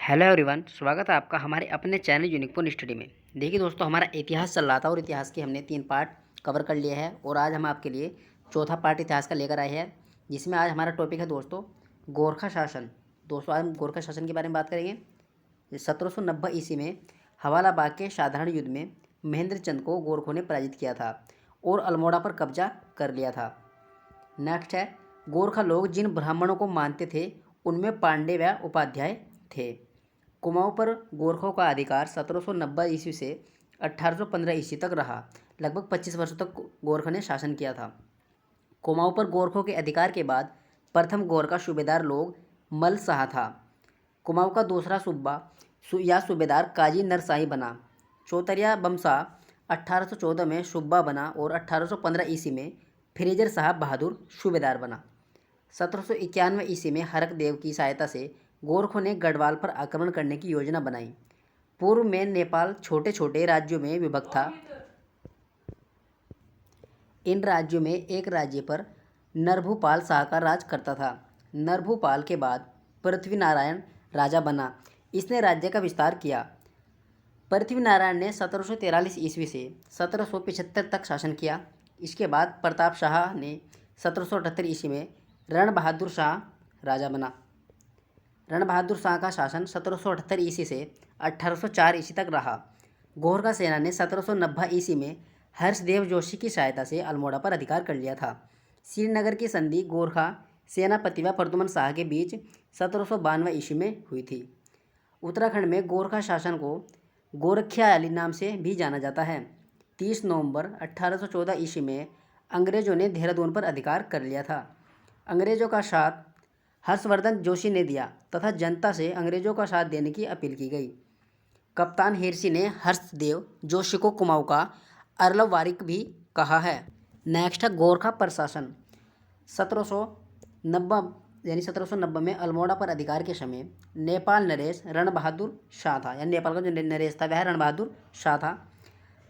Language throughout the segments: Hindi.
हेलो एवरीवन, स्वागत है आपका हमारे अपने चैनल यूनिकपूर्ण स्टडी में। देखिए दोस्तों, हमारा इतिहास चल रहा था और इतिहास के हमने 3 पार्ट कवर कर लिए हैं और आज हम आपके लिए चौथा पार्ट इतिहास का लेकर आए हैं, जिसमें आज हमारा टॉपिक है दोस्तों गोरखा शासन। दोस्तों आज हम गोरखा शासन के बारे में बात करेंगे। 1790 ईस्वी में हवाला बाग के साधारण युद्ध में महेंद्र चंद को गोरखों ने पराजित किया था और अल्मोड़ा पर कब्जा कर लिया था। नेक्स्ट है, गोरखा लोग जिन ब्राह्मणों को मानते थे उनमें पांडे व उपाध्याय थे। कुमाऊं पर गोरखों का अधिकार 1790 ईस्वी से 1815 ईस्वी तक रहा। लगभग 25 वर्षों तक गोरखों ने शासन किया था। कुमाऊं पर गोरखों के अधिकार के बाद प्रथम गोरखा सूबेदार लोग मल शाह था। कुमाऊं का दूसरा सूबेदार काजी नरसाई बना। चौतरिया बमशाह 1814 में सुब्बा बना और 1815 ईस्वी में फ्रेजर साहब बहादुर सूबेदार बना। 1791 ईस्वी में हरक देव की सहायता से गोरखों ने गढ़वाल पर आक्रमण करने की योजना बनाई। पूर्व में नेपाल छोटे छोटे राज्यों में विभक्त था। इन राज्यों में एक राज्य पर नरभूपाल शाह का राज करता था। नरभूपाल के बाद पृथ्वीनारायण राजा बना। इसने राज्य का विस्तार किया। पृथ्वीनारायण ने 1743 ईस्वी से 1775 तक शासन किया। इसके बाद प्रताप शाह ने 1778 ईस्वी में रण बहादुर शाह राजा बना। रण बहादुर शाह का शासन 1778 ईस्वी से 1804 ईस्वी तक रहा। गोरखा सेना ने 1790 ईस्वी में हर्षदेव जोशी की सहायता से अल्मोड़ा पर अधिकार कर लिया था। श्रीनगर की संधि गोरखा सेनापति व प्रद्युमन शाह के बीच 1792 ईस्वी में हुई थी। उत्तराखंड में गोरखा शासन को गोरखियाली नाम से भी जाना जाता है। 30 नवंबर 1814 ईस्वी में अंग्रेजों ने देहरादून पर अधिकार कर लिया था। अंग्रेजों का साथ हर्षवर्धन जोशी ने दिया तथा जनता से अंग्रेजों का साथ देने की अपील की गई। कप्तान हेरसी ने हर्षदेव जोशी को कुमाऊं का अर्लव वारिक भी कहा है। नेक्स्ट है गोरखा प्रशासन। 1790 में अल्मोड़ा पर अधिकार के समय नेपाल नरेश रण बहादुर शाह था, यानी नेपाल का जो नरेश था वह रण बहादुर शाह था।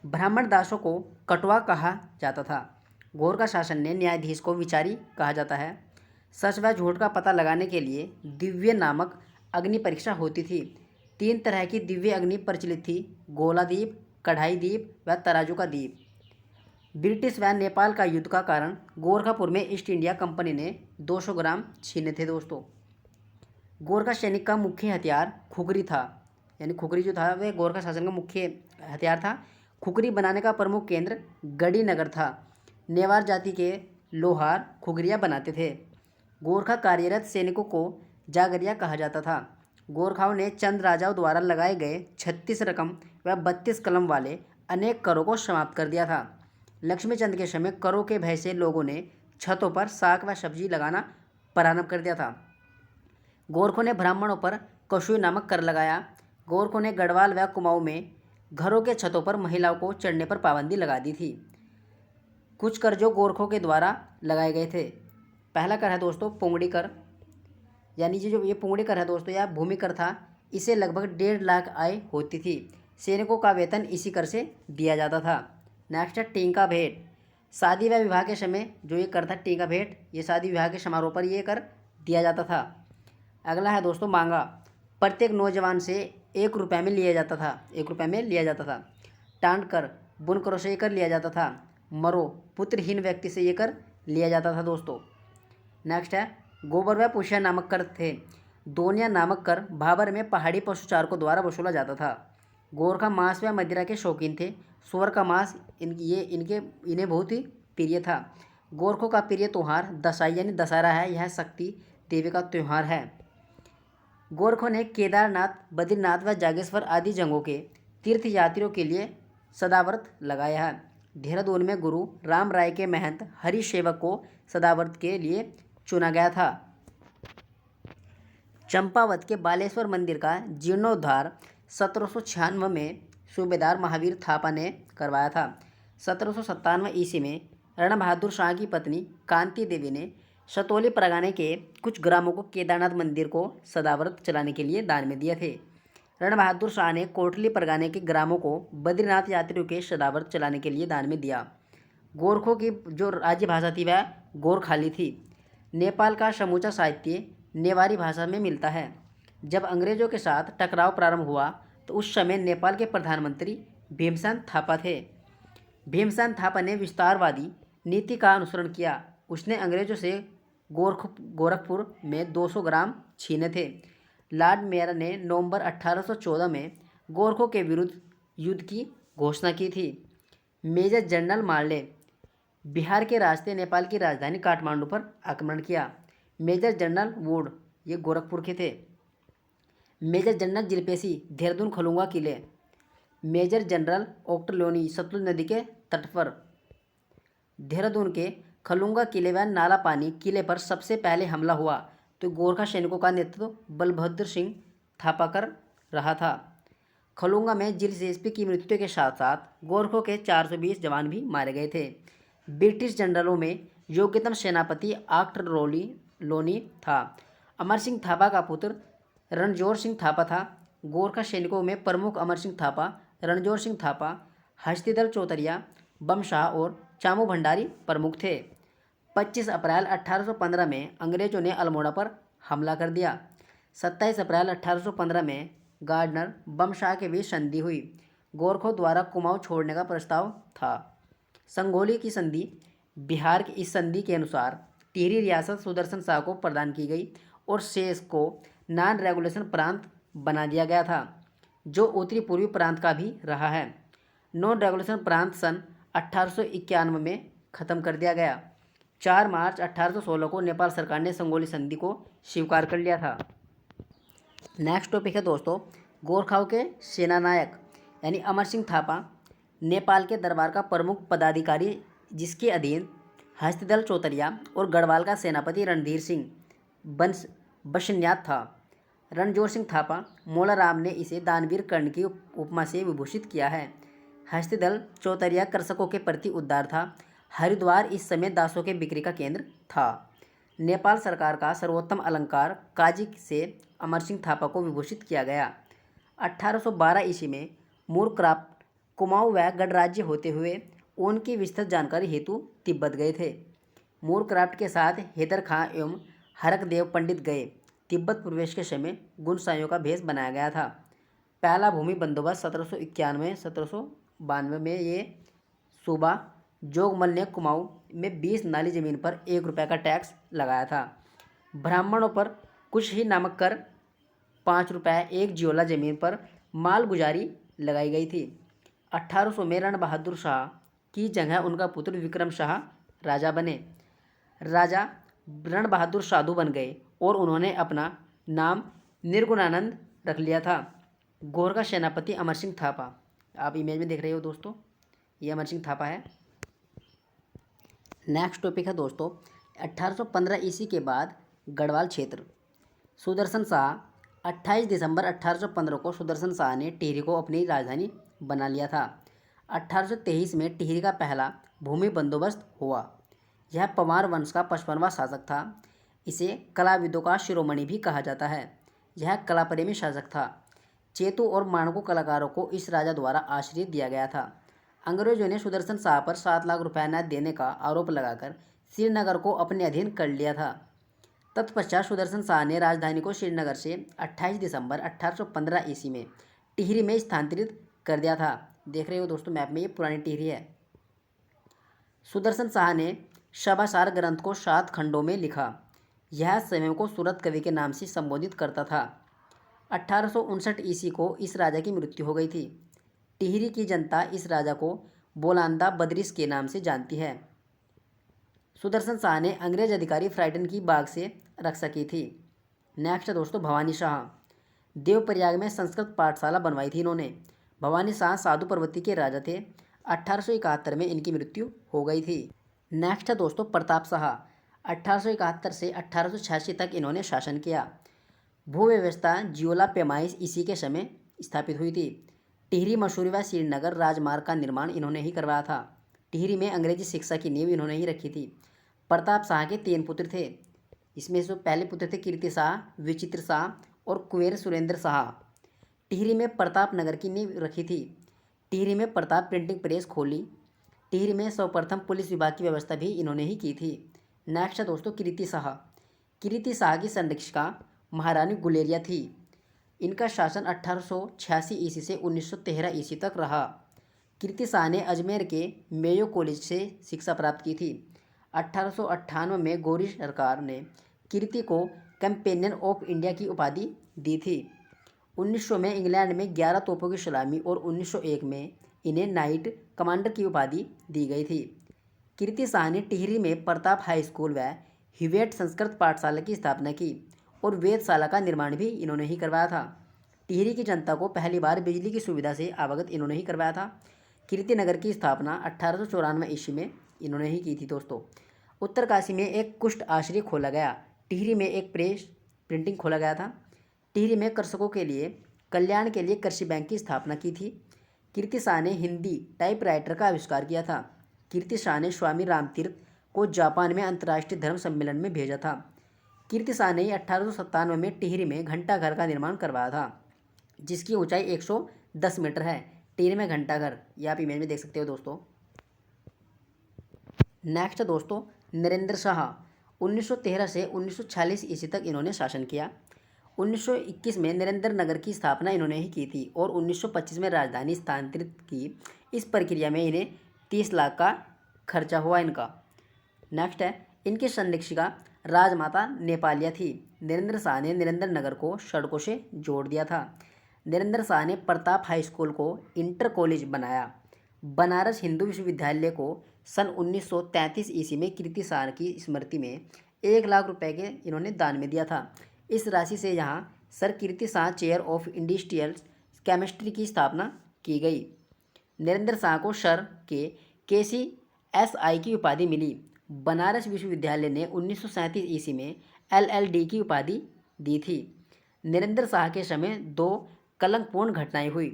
ब्राह्मण दासों को कटवा कहा जाता था। गोरखा शासन ने न्यायाधीश को विचारी कहा जाता है। सच व झूठ का पता लगाने के लिए दिव्य नामक अग्नि परीक्षा होती थी। 3 तरह की दिव्य अग्नि प्रचलित थी: गोला दीप, कढ़ाई दीप व तराजू का दीप। ब्रिटिश व नेपाल का युद्ध का कारण गोरखापुर में ईस्ट इंडिया कंपनी ने 200 ग्राम छीने थे। दोस्तों गोरखा सैनिक का मुख्य हथियार खुखरी था, यानी खुखरी जो था वह गोरखा शासन का मुख्य हथियार था। खुखरी बनाने का प्रमुख केंद्र गढ़ी नगर था। नेवार जाति के लोहार खुखरियाँ बनाते थे। गोरखा कार्यरत सैनिकों को जागरिया कहा जाता था। गोरखाओं ने चंद राजाओं द्वारा लगाए गए 36 रकम व 32 कलम वाले अनेक करों को समाप्त कर दिया था। लक्ष्मीचंद के समय करों के भय से लोगों ने छतों पर साग व सब्जी लगाना प्रारंभ कर दिया था। गोरखों ने ब्राह्मणों पर कशुई नामक कर लगाया। गोरखों ने गढ़वाल व कुमाऊं में घरों के छतों पर महिलाओं को चढ़ने पर पाबंदी लगा दी थी। कुछ कर जो गोरखों के द्वारा लगाए गए थे। पहला कर है दोस्तों पुंगड़ी कर, यानी जो ये पुंगड़ी कर है दोस्तों या भूमि कर था, इसे लगभग 1.5 लाख आय होती थी। सैनिकों का वेतन इसी कर से दिया जाता था। नेक्स्ट है टीका भेंट। शादी व विवाह के समय जो ये कर था टीका भेंट, ये शादी विवाह के समारोह पर ये कर दिया जाता था। अगला है दोस्तों मांगा। प्रत्येक नौजवान से 1 रुपये में लिया जाता था, 1 रुपये में लिया जाता था। टांड कर, बुनकरों से ये कर लिया जाता था। मरो, पुत्रहीन व्यक्ति से ये कर लिया जाता था। दोस्तों नेक्स्ट है गोबर व पुशिया नामक कर थे। दोनिया नामक कर भाबर में पहाड़ी पशुचारकों द्वारा वसूला जाता था। गोरखा मांस व मदिरा के शौकीन थे। सुअर का मांस इन्हें बहुत ही प्रिय था। गोरखों का प्रिय त्यौहार दसाई यानी दशहरा है। यह शक्ति देवी का त्यौहार है। गोरखों ने केदारनाथ, बद्रीनाथ व जागेश्वर आदि जगहों के तीर्थ यात्रियों के लिए सदाव्रत लगाया है। देहरादून में गुरु राम राय के महंत हरि सेवक को सदाव्रत के लिए चुना गया था। चंपावत के बालेश्वर मंदिर का जीर्णोद्धार 1796 में सूबेदार महावीर थापा ने करवाया था। 1797 ईस्वी में रण बहादुर शाह की पत्नी कांति देवी ने सतोली परगने के कुछ ग्रामों को केदारनाथ मंदिर को सदाव्रत चलाने के लिए दान में दिए थे। रण बहादुर शाह ने कोटली परगने के ग्रामों को बद्रीनाथ यात्रियों के सदाव्रत चलाने के लिए दान में दिया। गोरखों की जो राज्य भाषा थी वह गोरखाली थी। नेपाल का समूचा साहित्य नेवारी भाषा में मिलता है। जब अंग्रेजों के साथ टकराव प्रारंभ हुआ तो उस समय नेपाल के प्रधानमंत्री भीमसेन थापा थे। भीमसेन थापा ने विस्तारवादी नीति का अनुसरण किया। उसने अंग्रेजों से गोरखपुर में 200 ग्राम छीने थे। लॉर्ड मेयर ने नवंबर 1814 में गोरखों के विरुद्ध युद्ध की घोषणा की थी। मेजर जनरल मार्ले बिहार के रास्ते नेपाल की राजधानी काठमांडू पर आक्रमण किया। मेजर जनरल वुड ये गोरखपुर के थे। Major general Gillespie Dehradun Khalunga किले। मेजर जनरल ओक्टलोनी सतलुज नदी के तट पर। देहरादून के खलुंगा किले व नाला पानी किले पर सबसे पहले हमला हुआ तो गोरखा सैनिकों का नेतृत्व बलभद्र सिंह थापा कर रहा था। खलुंगा में जिलपेसी की मृत्यु के साथ साथ गोरखों के 420 जवान भी मारे गए थे। ब्रिटिश जनरलों में योग्यतम सेनापति लोनी था। अमर सिंह थापा का पुत्र रणजोर सिंह थापा था। गोरखा सैनिकों में प्रमुख अमर सिंह थापा, रणजोर सिंह थापा, हस्तिदल चौतरिया, बमशाह और चामू भंडारी प्रमुख थे। 25 अप्रैल 1815 में अंग्रेजों ने अल्मोड़ा पर हमला कर दिया। 27 अप्रैल 1815 में गार्डनर बमशाह के बीच संधि हुई। गोरखों द्वारा कुमाऊं छोड़ने का प्रस्ताव था। संगोली की संधि। बिहार की इस संधि के अनुसार टिहरी रियासत सुदर्शन शाह को प्रदान की गई और शेष को नॉन रेगुलेशन प्रांत बना दिया गया था, जो उत्तरी पूर्वी प्रांत का भी रहा है। नॉन रेगुलेशन प्रांत सन 1891 में ख़त्म कर दिया गया। 4 मार्च 1816 को नेपाल सरकार ने संगोली संधि को स्वीकार कर लिया था। नेक्स्ट टॉपिक है दोस्तों, गोरखाओं के सेनानायक यानी अमर सिंह थापा नेपाल के दरबार का प्रमुख पदाधिकारी, जिसके अधीन हस्तिदल चौतरिया और गढ़वाल का सेनापति रणधीर सिंह बसन्यात था। रणजोर सिंह थापा मोलाराम ने इसे दानवीर कर्ण की उपमा से विभूषित किया है। हस्तिदल चौतरिया कृषकों के प्रति उदार था। हरिद्वार इस समय दासों के बिक्री का केंद्र था। नेपाल सरकार का सर्वोत्तम अलंकार काजी से अमर सिंह थापा को विभूषित किया गया। 1812 ईस्वी में मूरक्राफ्ट कुमाऊं व गणराज्य होते हुए उनकी विस्तृत जानकारी हेतु तिब्बत गए थे। मूरक्राफ्ट के साथ हैदर खां एवं हरकदेव पंडित गए। तिब्बत प्रवेश के समय गुनसाइयों का भेष बनाया गया था। पहला भूमि बंदोबस्त 1791-1792 में ये सूबा जोगमल ने कुमाऊं में 20 नाली ज़मीन पर 1 रुपये का टैक्स लगाया था। ब्राह्मणों पर कुछ ही नामक कर 5 रुपये 1 जियोला ज़मीन पर मालगुजारी लगाई गई थी। 1800 में रण बहादुर शाह की जगह उनका पुत्र विक्रम शाह राजा बने। राजा रण बहादुर साधु बन गए और उन्होंने अपना नाम निर्गुणानंद रख लिया था। गोरखा सेनापति अमर सिंह थापा, आप इमेज में देख रहे हो दोस्तों, ये अमर सिंह थापा है। नेक्स्ट टॉपिक है दोस्तों, 1815 ईस्वी के बाद गढ़वाल क्षेत्र। सुदर्शन शाह 28 दिसंबर 1815 को सुदर्शन शाह ने टिहरी को अपनी राजधानी बना लिया था। 1823 में टिहरी का पहला भूमि बंदोबस्त हुआ। यह पवार वंश का 55वां शासक था। इसे कलाविदों का शिरोमणि भी कहा जाता है। यह कलाप्रेमी शासक था। चेतु और माणको कलाकारों को इस राजा द्वारा आश्रय दिया गया था। अंग्रेजों ने सुदर्शन शाह पर 7 लाख रुपये न देने का आरोप लगाकर श्रीनगर को अपने अधीन कर लिया था। तत्पश्चात सुदर्शन शाह ने राजधानी को श्रीनगर से 28 दिसंबर 1815 ईस्वी में टिहरी में स्थानांतरित कर दिया था। देख रहे हो दोस्तों मैप में, ये पुरानी टिहरी है। सुदर्शन शाह ने सभासार ग्रंथ को 7 खंडों में लिखा। यह स्वयं को सूरत कवि के नाम से संबोधित करता था। 1859 ईस्वी को इस राजा की मृत्यु हो गई थी। टिहरी की जनता इस राजा को बोलांदा बदरिश के नाम से जानती है। सुदर्शन शाह ने अंग्रेज अधिकारी फ्राइटन की बाग से रक्षा की थी। नेक्स्ट है दोस्तों भवानी शाह। देवप्रयाग में संस्कृत पाठशाला बनवाई थी इन्होंने। भवानी शाह साधु पर्वती के राजा थे। 1871 में इनकी मृत्यु हो गई थी। नेक्स्ट है दोस्तों प्रताप शाह। 1871 से 1886 तक इन्होंने शासन किया। भू व्यवस्था जियोला पैमाइश इसी के समय स्थापित हुई थी। टिहरी मसूरी व श्रीनगर राजमार्ग का निर्माण इन्होंने ही करवाया था। टिहरी में अंग्रेजी शिक्षा की नींव इन्होंने ही रखी थी। प्रताप शाह के 3 पुत्र थे। इसमें से पहले पुत्र थे कीर्ति शाह, विचित्र शाह और कुंवर सुरेंद्र शाह। टिहरी में प्रताप नगर की नींव रखी थी। टिहरी में प्रताप प्रिंटिंग प्रेस खोली। टिहरी में सर्वप्रथम पुलिस विभाग की व्यवस्था भी इन्होंने ही की थी। नेक्स्ट है दोस्तों कीर्ति शाह। कीर्ति शाह की संरक्षिका महारानी गुलेरिया थी। इनका शासन 1886 ईस्वी से 1913 ईस्वी तक रहा। कीर्ति शाह ने अजमेर के मेयो कॉलेज से शिक्षा प्राप्त की थी। 1898 में गौरी सरकार ने कीर्ति को कंपेनियन ऑफ इंडिया की उपाधि दी थी। 1900 में इंग्लैंड में 11 तोपों की सलामी और 1901 में इन्हें नाइट कमांडर की उपाधि दी गई थी। कीर्ति शाह ने टिहरी में प्रताप हाई स्कूल व हिवेट संस्कृत पाठशाला की स्थापना की और वेधशाला का निर्माण भी इन्होंने ही करवाया था। टिहरी की जनता को पहली बार बिजली की सुविधा से अवगत इन्होंने ही करवाया था। कीर्ति नगर की स्थापना 1894 ईस्वी में इन्होंने ही की थी दोस्तों। उत्तरकाशी में एक कुष्ठ आश्रय खोला गया। टिहरी में एक प्रेस प्रिंटिंग खोला गया था। टिहरी में कृषकों के लिए कल्याण के लिए कृषि बैंक की स्थापना की थी। कीर्ति शाह ने हिंदी टाइपराइटर का आविष्कार किया था। कीर्ति शाह ने स्वामी रामतीर्थ को जापान में अंतर्राष्ट्रीय धर्म सम्मेलन में भेजा था। कीर्ति शाह ने 1897 में टिहरी में घंटाघर का निर्माण करवाया था, जिसकी ऊंचाई 110 मीटर है। टिहरी में घंटाघर, ये आप इमेज में देख सकते हो दोस्तों। नेक्स्ट दोस्तों, नरेंद्र शाह। 1913 से 1946 ईस्वी तक इन्होंने शासन किया। 1921 में नरेंद्र नगर की स्थापना इन्होंने ही की थी और 1925 में राजधानी स्थानांतरित की। इस प्रक्रिया में इन्हें 30 लाख का खर्चा हुआ इनका। नेक्स्ट है, इनकी संरक्षिका राजमाता नेपालिया थी। नरेंद्र शाह ने नरेंद्र नगर को सड़कों से जोड़ दिया था। नरेंद्र शाह ने प्रताप हाई स्कूल को इंटर कॉलेज बनाया। बनारस हिंदू विश्वविद्यालय को सन 1933 ईस्वी में कीर्ति शाह की स्मृति में 1 लाख रुपए के इन्होंने दान में दिया था। इस राशि से यहाँ sir Kirti Shah chair of industrial chemistry की स्थापना की गई। नरेंद्र शाह को सर के KCSI की उपाधि मिली। बनारस विश्वविद्यालय ने 1937 ईस्वी में LLD की उपाधि दी थी। नरेंद्र शाह के समय 2 कलंकपूर्ण घटनाएं हुई।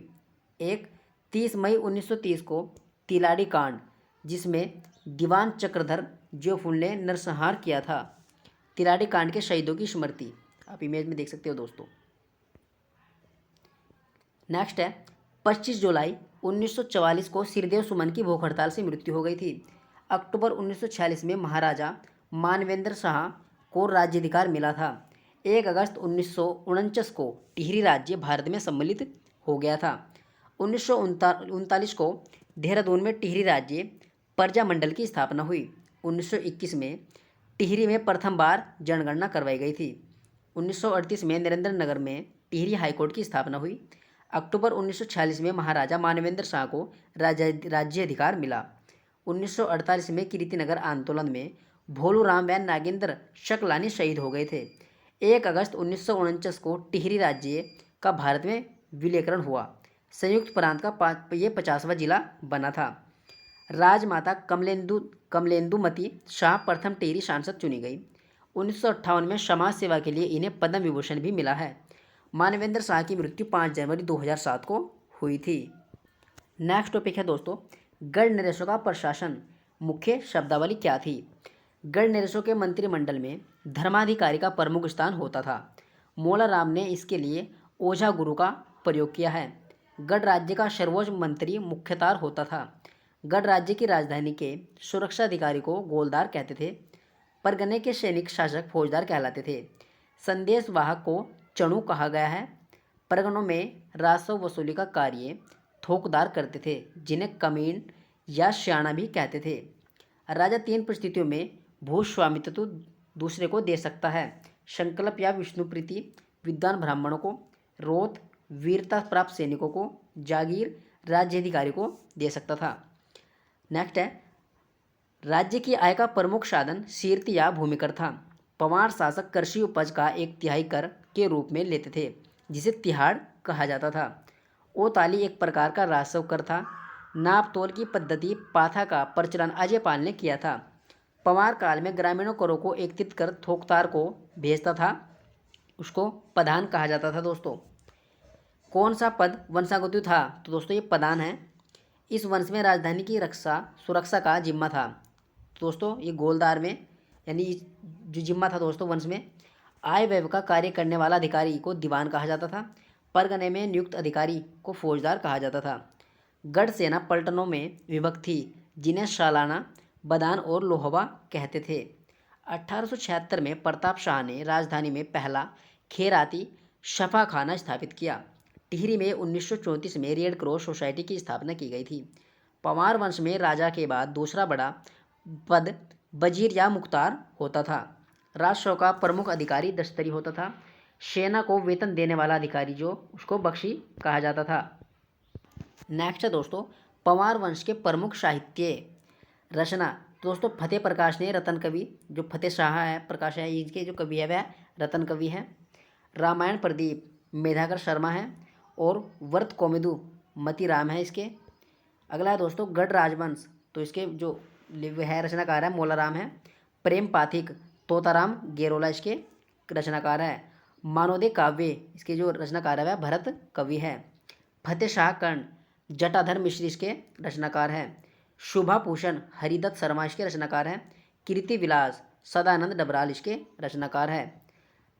एक 30 मई 1930 को तिलाड़ी कांड, जिसमें दीवान चक्रधर जोफुल ने नरसंहार किया था। तिलाड़ी कांड के शहीदों की स्मृति आप इमेज में देख सकते हो दोस्तों। नेक्स्ट है, 25 जुलाई 1944 को श्रीदेव सुमन की भूख हड़ताल से मृत्यु हो गई थी। अक्टूबर 1946 में महाराजा मानवेंद्र शाह को राज्याधिकार मिला था। 1 अगस्त 1949 को टिहरी राज्य भारत में सम्मिलित हो गया था। 1939 को देहरादून में टिहरी राज्य प्रजा मंडल की स्थापना हुई। 1921 में टिहरी में प्रथम बार जनगणना करवाई गई थी। 1938 में नरेंद्र नगर में टिहरी हाईकोर्ट की स्थापना हुई। अक्टूबर 1946 में महाराजा मानवेंद्र शाह को राज्याधिकार मिला। 1948 में कीर्तिनगर आंदोलन में भोलू राम व नागेंद्र शकलानी शहीद हो गए थे। 1 अगस्त 1949 को टिहरी राज्य का भारत में विलीकरण हुआ। संयुक्त प्रांत का ये 50वां जिला बना था। राजमाता कमलेंदुमती शाह प्रथम टिहरी सांसद चुनी गई। 1958 में समाज सेवा के लिए इन्हें पद्म विभूषण भी मिला है। मानवेंद्र शाह की मृत्यु 5 जनवरी 2007 को हुई थी। नेक्स्ट टॉपिक है दोस्तों, गढ़ नरेशों का प्रशासन। मुख्य शब्दावली क्या थी? गढ़ नरेशों के मंत्रिमंडल में धर्माधिकारी का प्रमुख स्थान होता था। मोला राम ने इसके लिए ओझा गुरु का प्रयोग किया है। गढ़ राज्य का सर्वोच्च मंत्री मुख्तार होता था। गढ़ राज्य की राजधानी के सुरक्षा अधिकारी को गोलदार कहते थे। परगने के सैनिक शासक फौजदार कहलाते थे। संदेश वाहक को चणू कहा गया है। परगनों में राजस्व वसूली का कार्य थोकदार करते थे, जिन्हें कमीन या श्याणा भी कहते थे। राजा 3 परिस्थितियों में भूस्वामित्व दूसरे को दे सकता है: संकल्प या विष्णु प्रीति, विद्वान ब्राह्मणों को, रोत वीरता प्राप्त सैनिकों को, जागीर राज्याधिकारी को दे सकता था। नेक्स्ट है, राज्य की आय का प्रमुख साधन सीर्त या भूमिकर था। पवार शासक कृषि उपज का 1/3 कर के रूप में लेते थे, जिसे तिहाड़ कहा जाता था। ओताली एक प्रकार का राजस्व कर था। नाप तोल की पद्धति पाथा का प्रचलन अजय पाल ने किया था। पवार काल में ग्रामीणों करों को एकत्रित कर थोकतार को भेजता था, उसको प्रधान कहा जाता था। दोस्तों, कौन सा पद वंशागुतु था? तो दोस्तों ये प्रधान है। इस वंश में राजधानी की सुरक्षा का जिम्मा था। दोस्तों ये गोलदार में यानी जो जिम्मा था दोस्तों वंश में, आय व्यय का कार्य करने वाला अधिकारी को दीवान कहा जाता था। परगने में नियुक्त अधिकारी को फौजदार कहा जाता था। गढ़ सेना पलटनों में विभक्त थी, जिन्हें सालाना, बदान और लोहवा कहते थे। 1876 में प्रताप शाह ने राजधानी में पहला खैराती शफा खाना स्थापित किया। टिहरी में 1934 में रेड क्रॉस सोसाइटी की स्थापना की गई थी। पंवार वंश में राजा के बाद दूसरा बड़ा पद वजीर या मुख्तार होता था। राजस्व का प्रमुख अधिकारी दस्तरी होता था। सेना को वेतन देने वाला अधिकारी जो उसको बख्शी कहा जाता था। नेक्स्ट है दोस्तों पंवार वंश के प्रमुख साहित्य रचना। दोस्तों फतेह प्रकाश ने रतन कवि, जो फतेह शाह है प्रकाश है इनके जो कवि है वह रतन कवि है। रामायण प्रदीप मेधाकर शर्मा है और वर्त कौमुदी मतीराम है इसके। अगला है दोस्तों गढ़ राजवंश, तो इसके जो है रचनाकार है मोलाराम है। प्रेम पाथिक तोताराम गेरोला इसके रचनाकार है। मानोदय काव्य इसके जो रचनाकार है वह भरत कवि है। फतेह शाह कर्ण जटाधर मिश्र इसके रचनाकार हैं। शुभा भूषण हरिदत्त शर्मा इसके रचनाकार हैं। कीर्ति विलास सदानंद डबराल इसके रचनाकार है।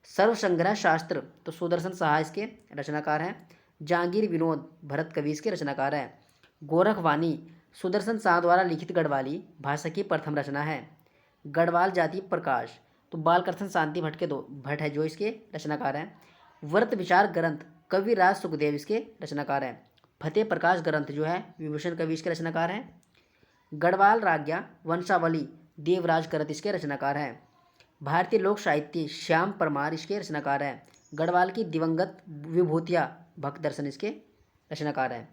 सर्वसंग्रह शास्त्र तो सुदर्शन साहा इसके रचनाकार हैं। जहांगीर विनोद भरत कवि इसके रचनाकार है। गोरखवाणी सुदर्शन साहा द्वारा लिखित गढ़वाली भाषा की प्रथम रचना है। गढ़वाल जाति प्रकाश तो बालकृष्ण शांति भट्ट के भट्ट है जो इसके रचनाकार हैं। व्रत विचार ग्रंथ कविराज सुखदेव इसके रचनाकार हैं। फतेह प्रकाश ग्रंथ जो है विभूषण कवि इसके रचनाकार हैं। गढ़वाल राज्ञा वंशावली देवराज करत इसके रचनाकार हैं। भारतीय लोक साहित्य श्याम परमार इसके रचनाकार हैं। गढ़वाल की दिवंगत विभूतिया भक्त दर्शन इसके रचनाकार हैं।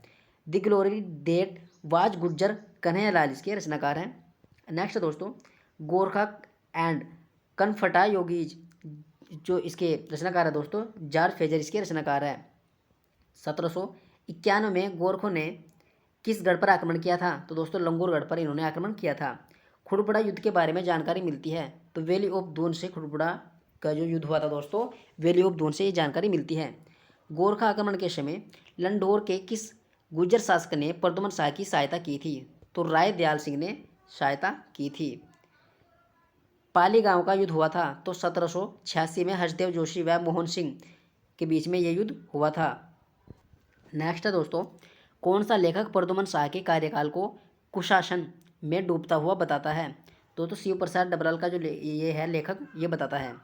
The glory that was Gujjar Kanhaiyalal इसके रचनाकार हैं। नेक्स्ट दोस्तों गोरखा एंड कनफटा योगीज जो इसके रचनाकार है दोस्तों जॉर्ज फ्रेजर इसके रचनाकार है। 1791 में गोरखों ने किस गढ़ पर आक्रमण किया था? तो दोस्तों लंगूर गढ़ पर इन्होंने आक्रमण किया था। खुड़बुड़ा युद्ध के बारे में जानकारी मिलती है तो वैली ऑफ दून से खुड़बुड़ा का जो युद्ध हुआ था दोस्तों वैली ऑफ दून से ये जानकारी मिलती है। गोरखा आक्रमण के समय लंडोर के किस गुर्जर शासक ने प्रद्युमन शाह की सहायता की थी? तो राय दयाल सिंह ने सहायता की थी। पाली गांव का युद्ध हुआ था तो 1786 में हर्षदेव जोशी व मोहन सिंह के बीच में यह युद्ध हुआ था। नेक्स्ट है दोस्तों कौन सा लेखक प्रद्युमन शाह के कार्यकाल को कुशासन में डूबता हुआ बताता है? तो शिव प्रसाद डबराल का जो ये है लेखक ये बताता है।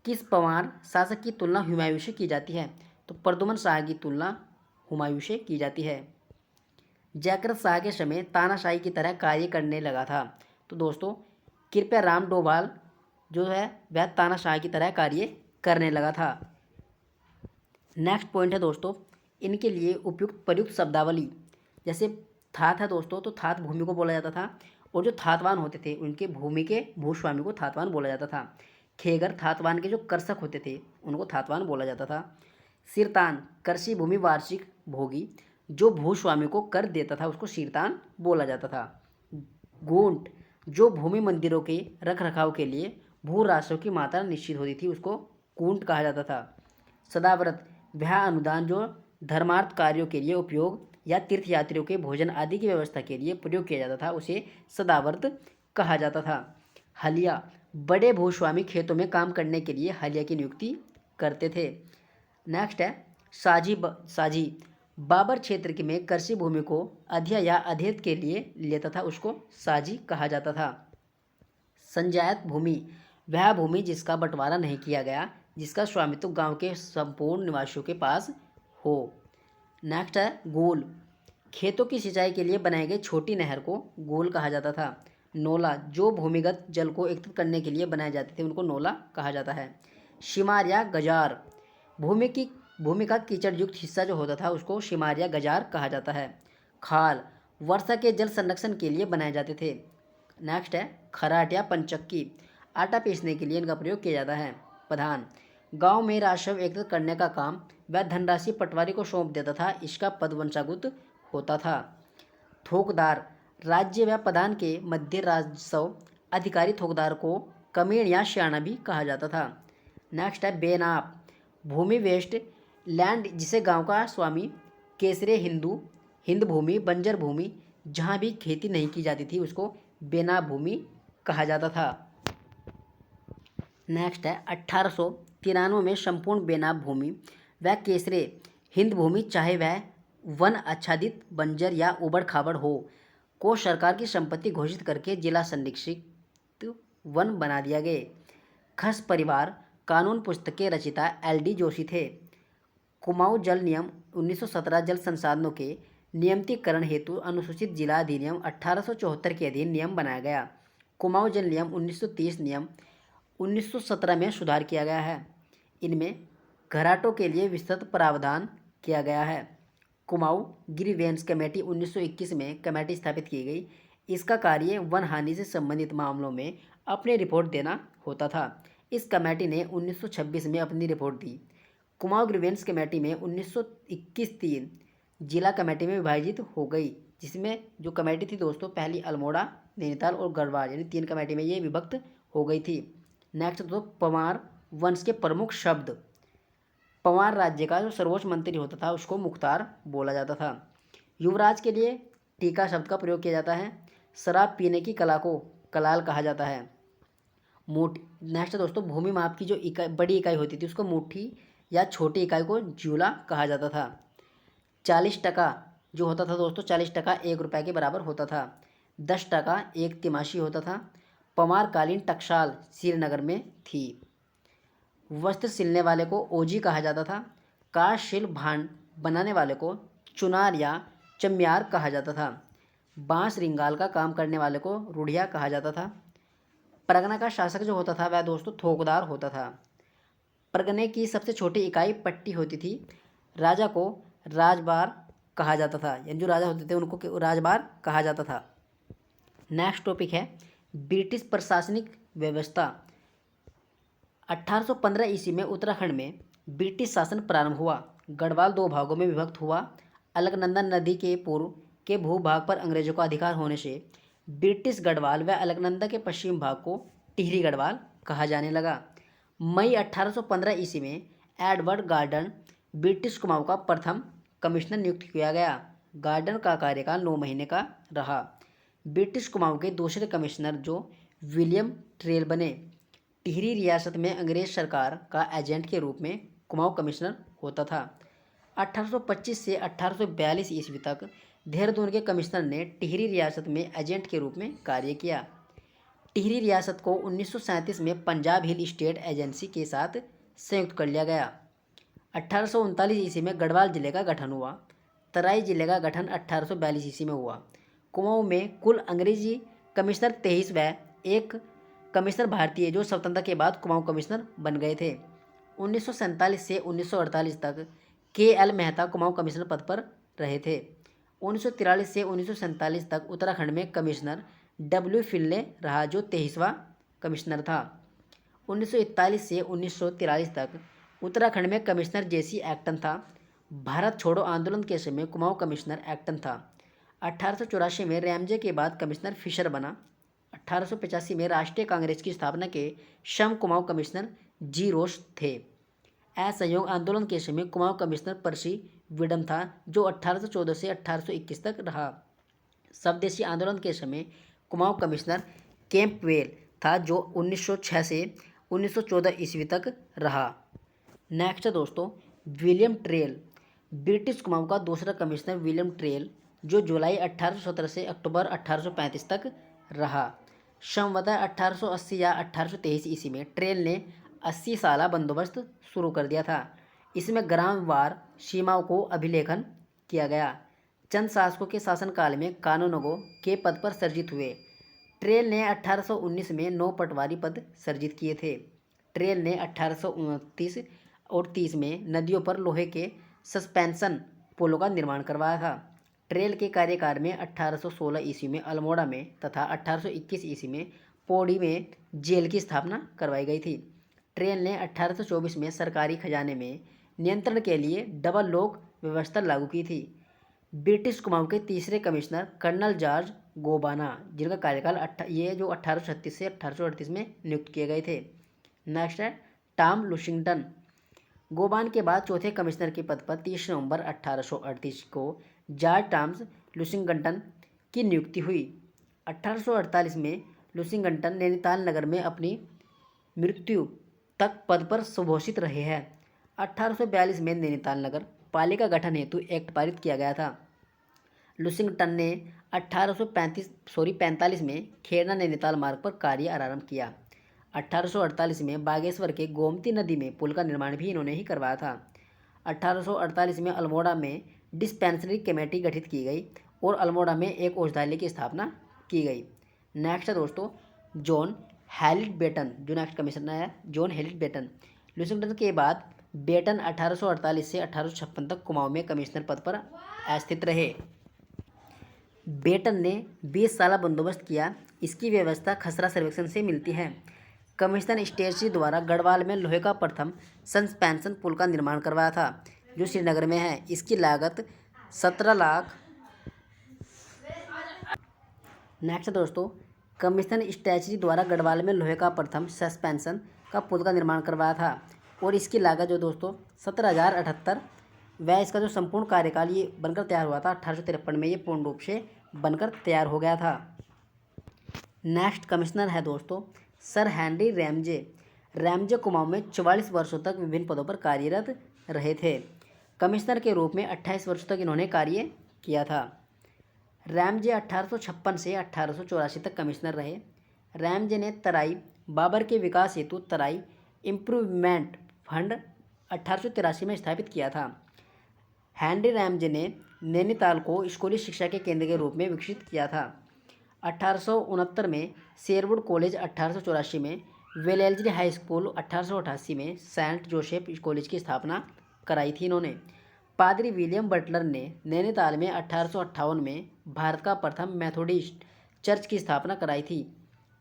किस पंवार शासक की तुलना हुमायूं से की जाती है? तो प्रद्युमन शाह की तुलना हुमायूं से की जाती है। जयकृत शाह के समय तानाशाही की तरह कार्य करने लगा था। तो दोस्तों कृपया राम डोभाल जो है वह तानाशाही की तरह कार्य करने लगा था। नेक्स्ट पॉइंट है दोस्तों इनके लिए उपयुक्त प्रयुक्त शब्दावली। जैसे थात है दोस्तों तो थात भूमि को बोला जाता था और जो थातवान होते थे उनके भूमि के भूस्वामी को थातवान बोला जाता था। खेगर थातवान के जो कर्षक होते थे उनको थातवान बोला जाता था। सिरतान कृषि भूमि वार्षिक भोगी जो भूस्वामी को कर देता था उसको सिरतान बोला जाता था। गोंट जो भूमि मंदिरों के रख रखाव के लिए भू राजस्व की मात्रा निश्चित होती थी उसको कूंट कहा जाता था। सदाव्रत वह अनुदान जो धर्मार्थ कार्यों के लिए उपयोग या तीर्थयात्रियों के भोजन आदि की व्यवस्था के लिए प्रयोग किया जाता था उसे सदाव्रत कहा जाता था। हलिया बड़े भूस्वामी खेतों में काम करने के लिए हलिया की नियुक्ति करते थे। नेक्स्ट है साझी बाबर क्षेत्र के में कृषि भूमि को अध्या या अधेत के लिए लेता था उसको साझी कहा जाता था। संजायत भूमि वह भूमि जिसका बंटवारा नहीं किया गया जिसका स्वामित्व गांव के संपूर्ण निवासियों के पास हो। नेक्स्ट है गोल खेतों की सिंचाई के लिए बनाई गई छोटी नहर को गोल कहा जाता था। नोला जो भूमिगत जल को एकत्रित करने के लिए बनाए जाते थे उनको नोला कहा जाता है। शिमार या गजार भूमि का कीचड़ युक्त हिस्सा जो होता था उसको शिमार या गजार कहा जाता है। खाल वर्षा के जल संरक्षण के लिए बनाए जाते थे। नेक्स्ट है खराट या पंचक्की आटा पीसने के लिए इनका प्रयोग किया जाता है। प्रधान गांव में राजस्व एकत्रित करने का काम वह धनराशि पटवारी को सौंप देता था इसका पद वंशागत होता था। थोकदार राज्य व प्रधान के मध्य राजस्व अधिकारी थोकदार को कमीण या श्याणा भी कहा जाता था। नेक्स्ट है बेनाप भूमि वेस्ट लैंड जिसे गांव का स्वामी केसरे हिंद भूमि बंजर भूमि जहां भी खेती नहीं की जाती थी उसको बेनाप भूमि कहा जाता था। नेक्स्ट है 1893 में संपूर्ण बेनाप भूमि व केसरे हिंद भूमि चाहे वह वन आच्छादित बंजर या उबड़ खाबड़ हो को सरकार की संपत्ति घोषित करके जिला संरक्षित वन बना दिया गया। खस परिवार कानून पुस्तक के रचिता LD जोशी थे। कुमाऊं जल नियम 1917 जल संसाधनों के नियमितीकरण हेतु अनुसूचित जिला अधिनियम 1874 के अधीन नियम बनाया गया। कुमाऊं जल नियम 1930 नियम 1917 में सुधार किया गया है। इनमें घराटों के लिए विस्तृत प्रावधान किया गया है। कुमाऊं ग्रीवेंस कमेटी 1921 में कमेटी स्थापित की गई। इसका कार्य वन हानि से संबंधित मामलों में अपनी रिपोर्ट देना होता था। इस कमेटी ने 1926 में अपनी रिपोर्ट दी। कुमाऊं ग्रीवेंस कमेटी में 1921 तीन जिला कमेटी में विभाजित हो गई, जिसमें जो कमेटी थी दोस्तों पहली अल्मोड़ा, नैनीताल और गढ़वाल, यानी 3 कमेटी में ये विभक्त हो गई थी। नेक्स्ट दोस्तों पंवार वंश के प्रमुख शब्द। पंवार राज्य का जो सर्वोच्च मंत्री होता था उसको मुख्तार बोला जाता था। युवराज के लिए टीका शब्द का प्रयोग किया जाता है। शराब पीने की कला को कलाल कहा जाता है। नेक्स्ट दोस्तों भूमि माप की जो इकाई बड़ी इकाई होती थी उसको मुट्ठी या छोटी इकाई को जूला कहा जाता था। 40 टका जो होता था दोस्तों 40 टका 1 रुपये के बराबर होता था। 10 टका 1 तिमाशी होता था। पंवार कालीन टकसाल श्रीनगर में थी। वस्त्र सिलने वाले को ओजी कहा जाता था। काष्ठ शिल्प भांड बनाने वाले को चुनार या चम्यार कहा जाता था। बांस रिंगाल का काम करने वाले को रुढ़िया कहा जाता था। परगना का शासक जो होता था वह दोस्तों थोकदार होता था। परगने की सबसे छोटी इकाई पट्टी होती थी। राजा को राजबार कहा जाता था, यानी जो राजा होते थे उनको राजबार कहा जाता था। नेक्स्ट टॉपिक है ब्रिटिश प्रशासनिक व्यवस्था। 1815 ईस्वी में उत्तराखंड में ब्रिटिश शासन प्रारंभ हुआ। गढ़वाल 2 भागों में विभक्त हुआ। अलकनंदा नदी के पूर्व के भूभाग पर अंग्रेजों का अधिकार होने से ब्रिटिश गढ़वाल व अलकनंदा के पश्चिम भाग को टिहरी गढ़वाल कहा जाने लगा। मई 1815 ईस्वी में एडवर्ड गार्डन ब्रिटिश कुमाऊं का प्रथम कमिश्नर नियुक्त किया गया। गार्डन का कार्यकाल 9 महीने का रहा। ब्रिटिश कुमाऊं के दूसरे कमिश्नर जो विलियम ट्रेल बने। टिहरी रियासत में अंग्रेज सरकार का एजेंट के रूप में कुमाऊं कमिश्नर होता था। 1825 से 1842 ईस्वी तक देहरादून के कमिश्नर ने टिहरी रियासत में एजेंट के रूप में कार्य किया। टिहरी रियासत को 1937 में पंजाब हिल स्टेट एजेंसी के साथ संयुक्त कर लिया गया। 1839 ईस्वी में गढ़वाल जिले का गठन हुआ। तराई जिले का गठन 1842 ईस्वी में हुआ। कुमाऊं में कुल अंग्रेजी कमिश्नर 23 व एक कमिश्नर भारतीय जो स्वतंत्रता के बाद कुमाऊं कमिश्नर बन गए थे। 1947 से 1948 तक KL मेहता कुमाऊं कमिश्नर पद पर रहे थे। 1943 से 1947 तक उत्तराखंड में कमिश्नर W फिनले रहा जो 23वां कमिश्नर था। 1941 से 1943 तक उत्तराखंड में कमिश्नर JC एक्टन था। भारत छोड़ो आंदोलन के समय कुमाऊं कमिश्नर एक्टन था। 1884 में रैमजे के बाद कमिश्नर फिशर बना। 1885 में राष्ट्रीय कांग्रेस की स्थापना के शम कुमाऊं कमिश्नर G रोस थे। असहयोग आंदोलन के समय कुमाऊं कमिश्नर पर्सी विडम था जो 1814 से 1821 तक रहा। स्वदेशी आंदोलन के समय कुमाऊं कमिश्नर कैंपवेल था जो 1906 से 1914 ईस्वी तक रहा। नेक्स्ट है दोस्तों विलियम ट्रेल। ब्रिटिश कुमाऊं का दूसरा कमिश्नर विलियम ट्रेल जो जुलाई 1817 से अक्टूबर 1835 तक रहा। संवतः 1880 या 1823 ईस्वी में ट्रेल ने 80 साला बंदोबस्त शुरू कर दिया था। इसमें ग्रामवार सीमाओं को अभिलेखन किया गया। चंद शासकों के शासनकाल में कानूनगो के पद पर सर्जित हुए। ट्रेल ने 1819 में 9 पटवारी पद सर्जित किए थे। ट्रेल ने 1829 और 30 में नदियों पर लोहे के सस्पेंशन पुलों का निर्माण करवाया था। ट्रेल के कार्यकाल में 1816 ईस्वी में अल्मोड़ा में तथा 1821 ईस्वी में पौड़ी में जेल की स्थापना करवाई गई थी। ट्रेल ने 1824 में सरकारी खजाने में नियंत्रण के लिए डबल लॉक व्यवस्था लागू की थी। ब्रिटिश कुमाऊं के तीसरे कमिश्नर कर्नल जॉर्ज गोबाना जिनका कार्यकाल ये जो 1836 से 1838 में नियुक्त किए गए थे। नेक्स्ट है टॉम लुशिंगटन। गोबान के बाद चौथे कमिश्नर के पद पर 30 नवंबर 1838 को जॉर्ज टॉम्स लुशिंगटन की नियुक्ति हुई। 1848 में लुशिंगटन नैनीताल नगर में अपनी मृत्यु तक पद पर सुभूषित रहे हैं। 1842 में नैनीताल नगर पालिका गठन हेतु एक्ट पारित किया गया था। लुशिंगटन ने 1845 में खेरना नैनीताल मार्ग पर कार्य आरंभ किया। 1848 में बागेश्वर के गोमती नदी में पुल का निर्माण भी इन्होंने ही करवाया था। 1848 में अल्मोड़ा में डिस्पेंसरी कमेटी गठित की गई और अल्मोड़ा में एक औषधालय की स्थापना की गई। नेक्स्ट है दोस्तों जॉन हैलिट बेटन, जो नेक्स्ट कमिश्नर है जॉन हैलिट बेटन। लुइस के बाद बेटन 1848 से 1856 तक कुमाऊं में कमिश्नर पद पर स्थित रहे। बेटन ने 20 साल बंदोबस्त किया। इसकी व्यवस्था खसरा सर्वेक्षण से मिलती है। कमिश्नर स्टेशनरी द्वारा गढ़वाल में लोहे का प्रथम सस्पेंशन पुल का निर्माण करवाया था, जो श्रीनगर में है। इसकी लागत 17 लाख। नेक्स्ट दोस्तों कमिश्नर स्टेशनरी द्वारा गढ़वाल में लोहे का प्रथम सस्पेंशन का पुल का निर्माण करवाया था और इसकी लागत जो दोस्तों 17,078। वह इसका जो संपूर्ण कार्यकाल ये बनकर तैयार हुआ था 1853 में, ये पूर्ण रूप से बनकर तैयार हो गया था। नेक्स्ट कमिश्नर है दोस्तों sir Henry Ramsay. Ramsay Kumaon में 44 वर्षों तक विभिन्न पदों पर कार्यरत रहे थे। कमिश्नर के रूप में 28 वर्षों तक इन्होंने कार्य किया था। रैमजे 1856 से 1884 तक कमिश्नर रहे। रैमजे ने तराई बाबर के विकास हेतु तराई इम्प्रूवमेंट फंड 1883 में स्थापित किया था। हेनरी रैमजे ने नैनीताल को स्कूली शिक्षा के केंद्र के रूप में विकसित किया था। 1869 में शेरवुड कॉलेज, 1884 में वेलेस्ली हाई स्कूल, 1888 में सेंट जोसेफ कॉलेज की स्थापना कराई थी इन्होंने। पादरी विलियम बटलर ने नैनीताल में 1858 में भारत का प्रथम मेथोडिस्ट चर्च की स्थापना कराई थी।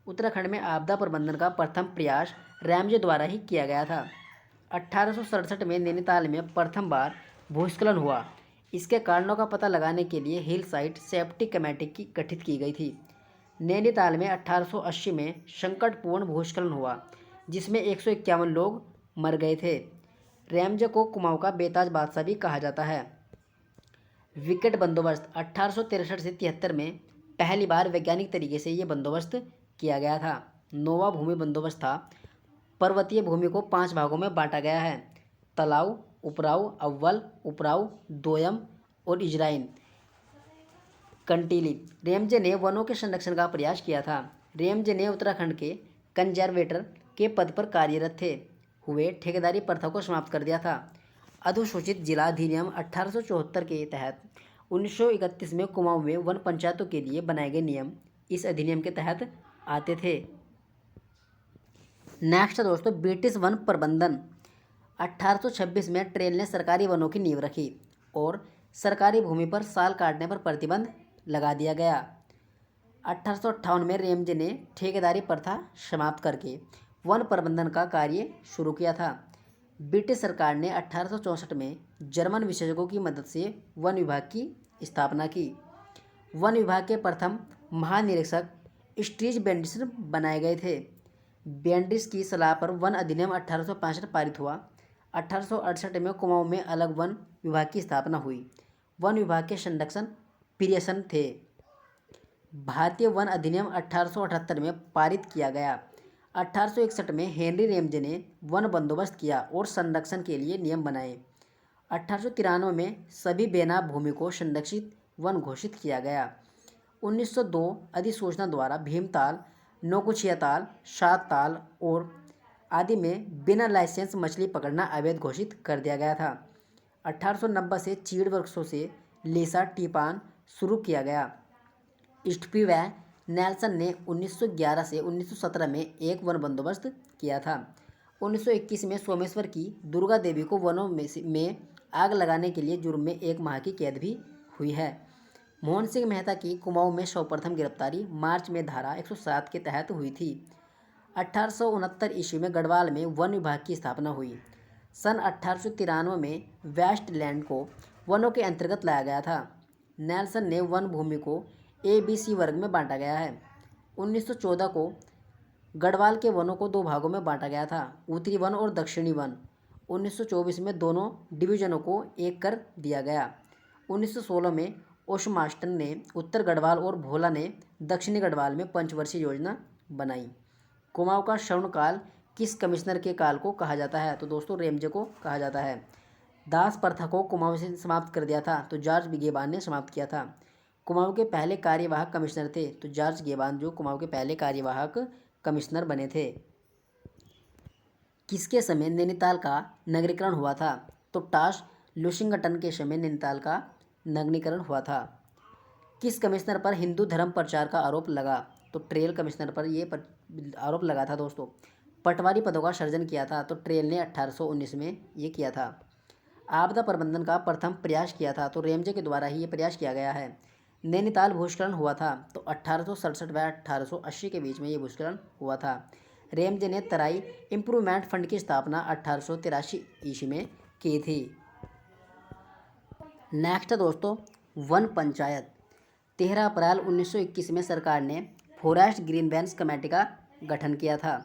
उत्तराखंड में आपदा प्रबंधन का प्रथम प्रयास रैमजे द्वारा ही किया गया था। 1867 में नैनीताल में प्रथम बार भूस्खलन हुआ। इसके कारणों का पता लगाने के लिए हिल साइड सेफ्टी कमेटी की गठित की गई थी। नैनीताल में 1880 में संकटपूर्ण भूस्खलन हुआ, जिसमें 151 लोग मर गए थे। रैमजे को कुमाऊं का बेताज बादशाह भी कहा जाता है। विकेट बंदोबस्त 1863 से 73 में पहली बार वैज्ञानिक तरीके से ये बंदोबस्त किया गया था। नौवां भूमि बंदोबस्त था। पर्वतीय भूमि को 5 भागों में बांटा गया है: तलाव, उपराव, अव्वल, उपराव, दोयम और इजराइन कंटीली। रैमजे ने वनों के संरक्षण का प्रयास किया था। रैमजे ने उत्तराखंड के कंजर्वेटर के पद पर कार्यरत हुए ठेकेदारी प्रथा को समाप्त कर दिया था। अधिसूचित जिला अधिनियम 1874 के तहत 1931 में कुमाऊं में वन पंचायतों के लिए बनाए गए नियम इस अधिनियम के तहत आते थे। नेक्स्ट दोस्तों ब्रिटिश वन प्रबंधन। 1826 में ट्रेल ने सरकारी वनों की नींव रखी और सरकारी भूमि पर साल काटने पर प्रतिबंध लगा दिया गया। 1858 में रैमजे ने ठेकेदारी प्रथा समाप्त करके वन प्रबंधन का कार्य शुरू किया था। ब्रिटिश सरकार ने 1864 में जर्मन विशेषज्ञों की मदद से वन विभाग की स्थापना की। वन विभाग के प्रथम महानिरीक्षक स्ट्रीज बेंडिस बनाए गए थे। बेंडिस की सलाह पर वन अधिनियम 1865 पारित हुआ। 1868 में कुमाऊं में अलग वन विभाग की स्थापना हुई। वन विभाग के संरक्षण पियर्सन थे। भारतीय वन अधिनियम 1878 में पारित किया गया। 1861 में हेनरी रैमजे ने वन बंदोबस्त किया और संरक्षण के लिए नियम बनाए। 1893 में सभी बेनाम भूमि को संरक्षित वन घोषित किया गया। 1902 अधिसूचना द्वारा भीमताल, नौकुचिया ताल, सात ताल और आदि में बिना लाइसेंस मछली पकड़ना अवैध घोषित कर दिया गया था। 1890 से चीड़ वृक्षों से लेसा टीपान शुरू किया गया। स्टुपी व नेल्सन ने 1911 से 1917 में एक वन बंदोबस्त किया था। 1921 में सोमेश्वर की दुर्गा देवी को वनों में आग लगाने के लिए जुर्म में 1 माह की कैद भी हुई है। मोहन सिंह मेहता की कुमाऊं में सर्वप्रथम गिरफ्तारी मार्च में धारा 107 के तहत हुई थी। 1869 ईस्वी में गढ़वाल में वन विभाग की स्थापना हुई। सन 1893 में वेस्टलैंड को वनों के अंतर्गत लाया गया था। नेल्सन ने वन भूमि को ABC वर्ग में बांटा गया है। 1914 को गढ़वाल के वनों को 2 भागों में बांटा गया था, उत्तरी वन और दक्षिणी वन। 1924 में दोनों डिवीजनों को एक कर दिया गया। 1916 में ओशमास्टन ने उत्तर गढ़वाल और भोला ने दक्षिणी गढ़वाल में पंचवर्षीय योजना बनाई। कुमाऊं का स्वर्णकाल किस कमिश्नर के काल को कहा जाता है? तो दोस्तों रैमजे को कहा जाता है। दास प्रथा को कुमाऊं से समाप्त कर दिया था तो जॉर्ज गेबान ने समाप्त किया था। कुमाऊं के पहले कार्यवाहक कमिश्नर थे तो जॉर्ज गेबान जो कुमाऊं के पहले कार्यवाहक कमिश्नर बने थे। किसके समय नैनीताल का नगरीकरण हुआ था? तो टास लुशिंगटन के समय नैनीताल का नगरीकरण हुआ था। किस कमिश्नर पर हिंदू धर्म प्रचार का आरोप लगा? तो ट्रेल कमिश्नर पर आरोप लगा था दोस्तों। पटवारी पदों का सृजन किया था, तो ट्रेल ने 1819 में ये किया था। आपदा प्रबंधन का प्रथम प्रयास किया था, तो रेमजे के द्वारा ही ये प्रयास किया गया है। नैनीताल भूस्खलन हुआ था, तो 1867 व 1880 के बीच में ये भूस्खलन हुआ था। रेमजे ने तराई इम्प्रूवमेंट फंड की स्थापना 1883 ईस्वी में की थी। नेक्स्ट है दोस्तों वन पंचायत। 13 अप्रैल 1921 में सरकार ने फॉरेस्ट ग्रीनबेंस कमेटी का गठन किया था,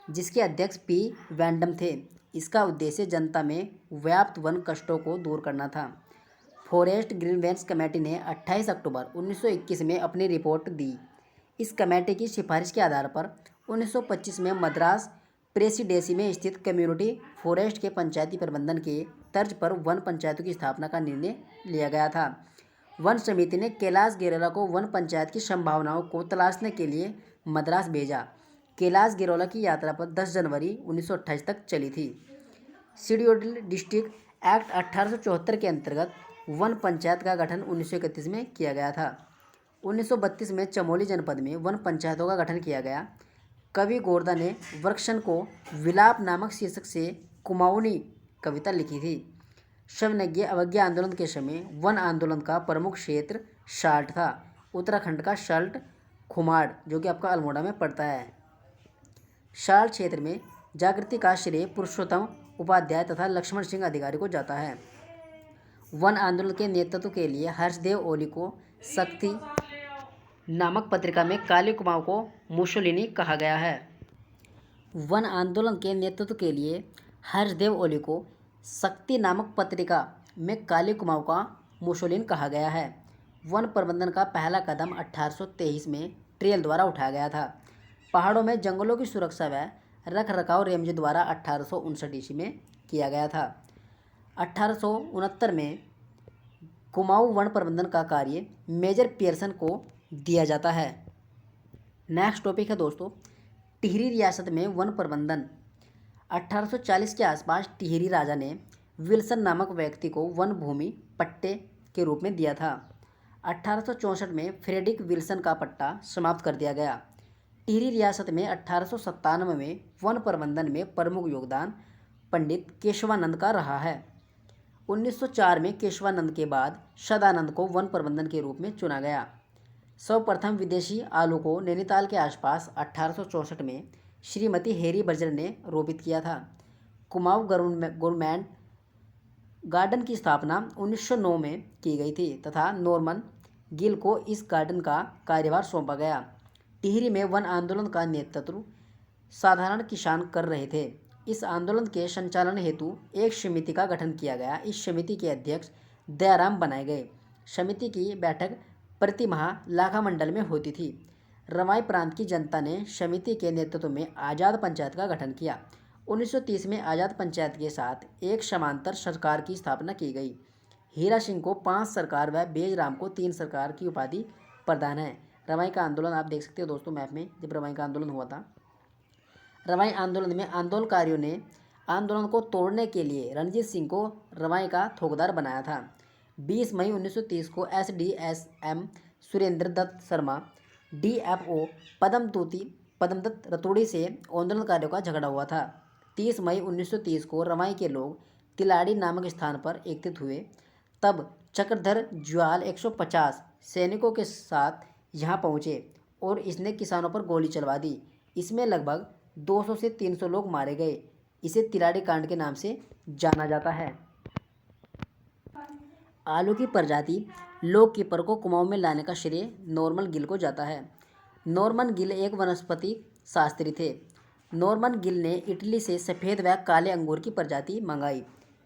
जिसके अध्यक्ष पी वैंडम थे। इसका उद्देश्य जनता में व्याप्त वन कष्टों को दूर करना था। फॉरेस्ट ग्रीनबेंस कमेटी ने 28 अक्टूबर 1921 में अपनी रिपोर्ट दी। इस कमेटी की सिफारिश के आधार पर 1925 में मद्रास प्रेसिडेंसी में स्थित कम्युनिटी फॉरेस्ट के पंचायती प्रबंधन के तर्ज पर वन पंचायतों की स्थापना का निर्णय लिया गया था। वन समिति ने कैलाश गेरोला को वन पंचायत की संभावनाओं को तलाशने के लिए मद्रास भेजा। कैलाश गेरोला की यात्रा पर 10 जनवरी 1928 तक चली थी। शेड्यूल्ड डिस्ट्रिक्ट एक्ट 1874 के अंतर्गत वन पंचायत का गठन 1931 में किया गया था। 1932 में चमोली जनपद में वन पंचायतों का गठन किया गया। कवि गोरदा ने वृक्षण को विलाप नामक शीर्षक से कुमाऊनी कविता लिखी थी। शवनज्ञ अवज्ञा आंदोलन के समय वन आंदोलन का प्रमुख क्षेत्र शाल्ट था। उत्तराखंड का शाल्ट खुमाड़, जो कि आपका अल्मोड़ा में पड़ता है। शाल्ट क्षेत्र में जागृति का श्रेय पुरुषोत्तम उपाध्याय तथा लक्ष्मण सिंह अधिकारी को जाता है। वन आंदोलन के नेतृत्व के लिए हर्षदेव ओली को शक्ति नामक पत्रिका में काली कुमाऊं को मुसोलिनी कहा गया है। वन आंदोलन के नेतृत्व के लिए हर्षदेव ओली को शक्ति नामक पत्रिका में काली कुमाऊं का मुसोलिन कहा गया है। वन प्रबंधन का पहला कदम 1823 में ट्रेल द्वारा उठाया गया था। पहाड़ों में जंगलों की सुरक्षा व रख रखाव रेमजे द्वारा 1859 ईस्वी में किया गया था। 1869 में कुमाऊं वन प्रबंधन का कार्य मेजर पियर्सन को दिया जाता है। नेक्स्ट टॉपिक है दोस्तों टिहरी रियासत में वन प्रबंधन। 1840 के आसपास टिहरी राजा ने विल्सन नामक व्यक्ति को वन भूमि पट्टे के रूप में दिया था। 1864 में फ्रेडरिक विल्सन का पट्टा समाप्त कर दिया गया। टिहरी रियासत में 1897 में वन प्रबंधन में प्रमुख योगदान पंडित केशवानंद का रहा है। 1904 में केशवानंद के बाद सदानंद को वन प्रबंधन के रूप में चुना गया। सर्वप्रथम विदेशी आलू को नैनीताल के आसपास 1864 में श्रीमती हैरी बर्जर ने रोपित किया था। कुमाऊं गवर्नमेंट गार्डन की स्थापना 1909 में की गई थी तथा नॉर्मन गिल को इस गार्डन का कार्यभार सौंपा गया। टिहरी में वन आंदोलन का नेतृत्व साधारण किसान कर रहे थे। इस आंदोलन के संचालन हेतु एक समिति का गठन किया गया। इस समिति के अध्यक्ष दयाराम बनाए गए। समिति की बैठक प्रति माह लाखा मंडल में होती थी। रवाई प्रांत की जनता ने समिति के नेतृत्व में आज़ाद पंचायत का गठन किया। 1930 में आज़ाद पंचायत के साथ एक समांतर सरकार की स्थापना की गई। हीरा सिंह को 5 सरकार व बेजराम को 3 सरकार की उपाधि प्रदान है। रवाई का आंदोलन आप देख सकते हो दोस्तों मैप में, जब रवाई का आंदोलन हुआ था। रवाई आंदोलन में आंदोलनकारियों ने आंदोलन को तोड़ने के लिए रणजीत सिंह को रवाई का थोकदार बनाया था। 20 मई 1930 को SDSM सुरेंद्र दत्त शर्मा DFO पद्मदत्त रतोड़ी से आंदोलनकारियों का झगड़ा हुआ था। 30 मई 1930 को रवाई के लोग तिलाड़ी नामक स्थान पर एकत्रित हुए। तब चक्रधर ज्वाल 150 सैनिकों के साथ यहाँ पहुँचे और इसने किसानों पर गोली चलवा दी। इसमें लगभग 200 से 300 लोग मारे गए। इसे तिलाड़ी कांड के नाम से जाना जाता है। आलू की प्रजाति लोक कीपर को कुमाऊं में लाने का श्रेय नॉर्मन गिल को जाता है। नॉर्मन गिल एक वनस्पति शास्त्री थे। नॉर्मन गिल ने इटली से सफ़ेद व काले अंगूर की प्रजाति मंगाई।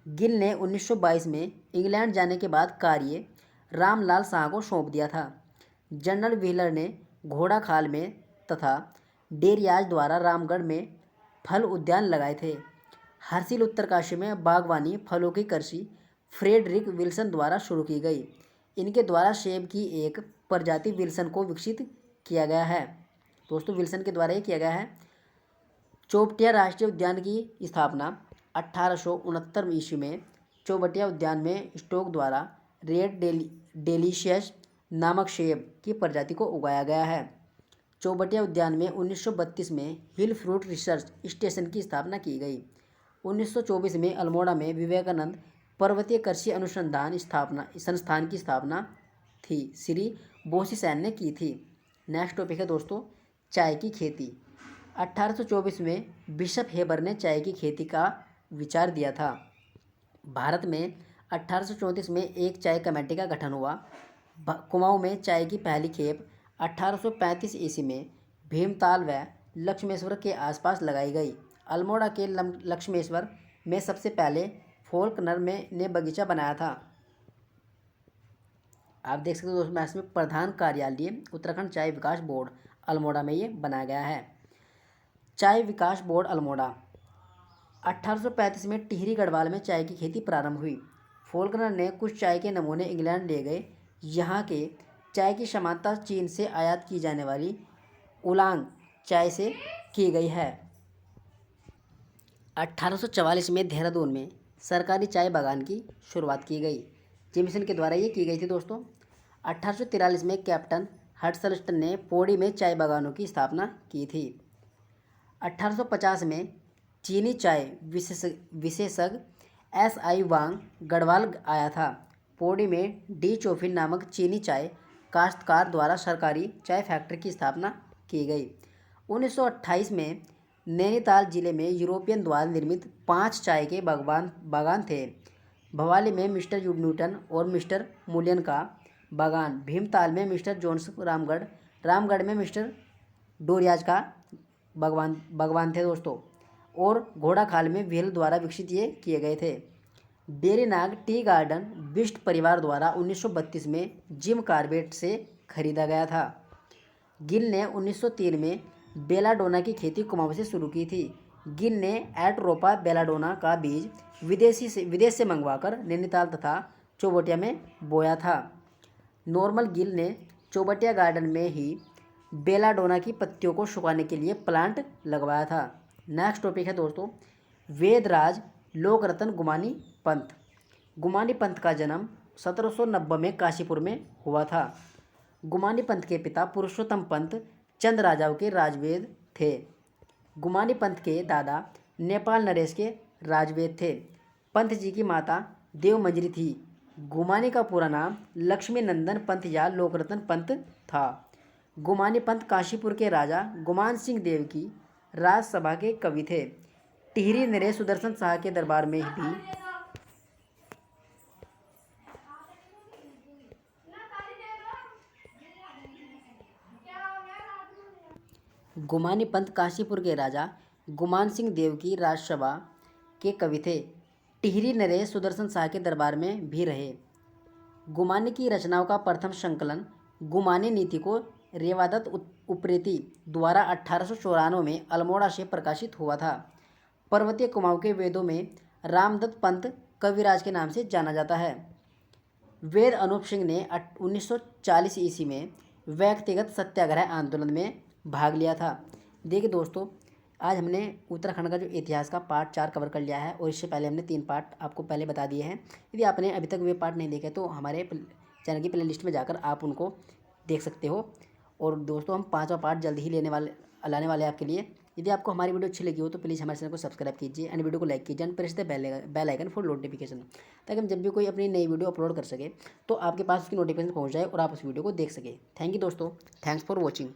गिल ने 1922 में इंग्लैंड जाने के बाद कार्य रामलाल शाह को सौंप दिया था। जनरल व्हीलर ने घोड़ा खाल में तथा डेरियाज द्वारा रामगढ़ में फल उद्यान लगाए थे। हर्सिल उत्तरकाशी में बागवानी फलों की कृषि फ्रेडरिक विल्सन द्वारा शुरू की गई। इनके द्वारा सेब की एक प्रजाति विल्सन को विकसित किया गया है। दोस्तों विल्सन के द्वारा ये किया गया है। चोपटिया राष्ट्रीय उद्यान की स्थापना 1869 ईस्वी में चौबटिया उद्यान में स्टोक द्वारा रेड डेलिशियस नामक सेब की प्रजाति को उगाया गया है। चौबटिया उद्यान में 1932 में हिल फ्रूट रिसर्च स्टेशन की स्थापना की गई। 1924 में अल्मोड़ा में विवेकानंद पर्वतीय कृषि अनुसंधान संस्थान की स्थापना थी, श्री बोसी सेन ने की थी। नेक्स्ट टॉपिक है दोस्तों चाय की खेती। 1824 में बिशप हेबर ने चाय की खेती का विचार दिया था। भारत में 1834 में एक चाय कमेटी का गठन हुआ। कुमाऊं में चाय की पहली खेप 1835 ईस्वी में भीमताल व लक्ष्मेश्वर के आसपास लगाई गई। अल्मोड़ा के लक्ष्मेश्वर में सबसे पहले फोल्कनर ने बगीचा बनाया था। आप देख सकते हो दोस्तों इसमें प्रधान कार्यालय उत्तराखंड चाय विकास बोर्ड अल्मोड़ा में ये बनाया गया है। चाय विकास बोर्ड अल्मोड़ा 1835 में टिहरी गढ़वाल में चाय की खेती प्रारंभ हुई। फोल्कनर ने कुछ चाय के नमूने इंग्लैंड ले गए। यहाँ के चाय की समानता चीन से आयात की जाने वाली उलांग चाय से की गई है। 1844 में देहरादून में सरकारी चाय बागान की शुरुआत की गई। जेमिसन के द्वारा ये की गई थी दोस्तों। 1843 में कैप्टन हडसलस्टन ने पौड़ी में चाय बागानों की स्थापना की थी। 1850 में चीनी चाय विशेषज्ञ SI वांग गढ़वाल आया था। पौड़ी में डी चोफिन नामक चीनी चाय काश्तकार द्वारा सरकारी चाय फैक्ट्री की स्थापना की गई। 1928 में नैनीताल जिले में यूरोपियन द्वारा निर्मित 5 चाय के बागान थे। भवाली में मिस्टर न्यूटन और मिस्टर मुलियन का बागान, भीमताल में मिस्टर जोन्स, रामगढ़ में मिस्टर डोरियाज का बागवान थे दोस्तों, और घोड़ाखाल में व्हील द्वारा विकसित ये किए गए थे। बेरीनाग टी गार्डन बिस्ट परिवार द्वारा 1932 में जिम कार्बेट से खरीदा गया था। गिल ने 1903 में बेलाडोना की खेती कुमाऊं से शुरू की थी। गिल ने एटरोपा बेलाडोना का बीज विदेश से मंगवाकर नैनीताल तथा चौबटिया में बोया था। नॉर्मल गिल ने चौबटिया गार्डन में ही बेलाडोना की पत्तियों को सुखाने के लिए प्लांट लगवाया था। नेक्स्ट टॉपिक है दोस्तों वेदराज लोकरत्न गुमानी पंथ। गुमानी पंथ का जन्म 1790 में काशीपुर में हुआ था। गुमानी पंथ के पिता पुरुषोत्तम पंत चंद राजाओं के राजवेद थे। गुमानी पंथ के दादा नेपाल नरेश के राजवेद थे। पंत जी की माता देवमंजरी थी। गुमानी का पूरा नाम लक्ष्मी नंदन पंत या लोकरत्न पंत था। गुमानी पंत काशीपुर के राजा गुमान सिंह देव की राजसभा के कवि थे। टिहरी नरेश सुदर्शन शाह के दरबार में भी गुमानी पंत काशीपुर के राजा गुमान सिंह देव की राजसभा के कवि थे। टिहरी नरेश सुदर्शन शाह के दरबार में भी रहे। गुमानी की रचनाओं का प्रथम संकलन गुमानी नीति को रेवादत्त उप्रेती द्वारा 1894 में अल्मोड़ा से प्रकाशित हुआ था। पर्वतीय कुमाऊं के वेदों में रामदत्त पंत कविराज के नाम से जाना जाता है। वेद अनूप सिंह ने 1940 ईस्वी में व्यक्तिगत सत्याग्रह आंदोलन में भाग लिया था। देखिए दोस्तों आज हमने उत्तराखंड का जो इतिहास का पार्ट 4 कवर कर लिया है और इससे पहले हमने 3 पार्ट आपको पहले बता दिए हैं। यदि आपने अभी तक वे पार्ट नहीं देखे तो हमारे चैनल की प्ले लिस्ट में जाकर आप उनको देख सकते हो। और दोस्तों हम 5वां पार्ट जल्द ही लाने वाले हैं आपके लिए। यदि आपको हमारी वीडियो अच्छी लगी हो तो प्लीज़ हमारे चैनल को सब्सक्राइब कीजिए एंड वीडियो को लाइक कीजिए and press the bell icon for notification, ताकि हम जब भी कोई अपनी नई वीडियो अपलोड कर सके तो आपके पास उसकी नोटिफिकेशन पहुंच जाए और आप उस वीडियो को देख सके। थैंक यू दोस्तों, थैंक्स फॉर वॉचिंग।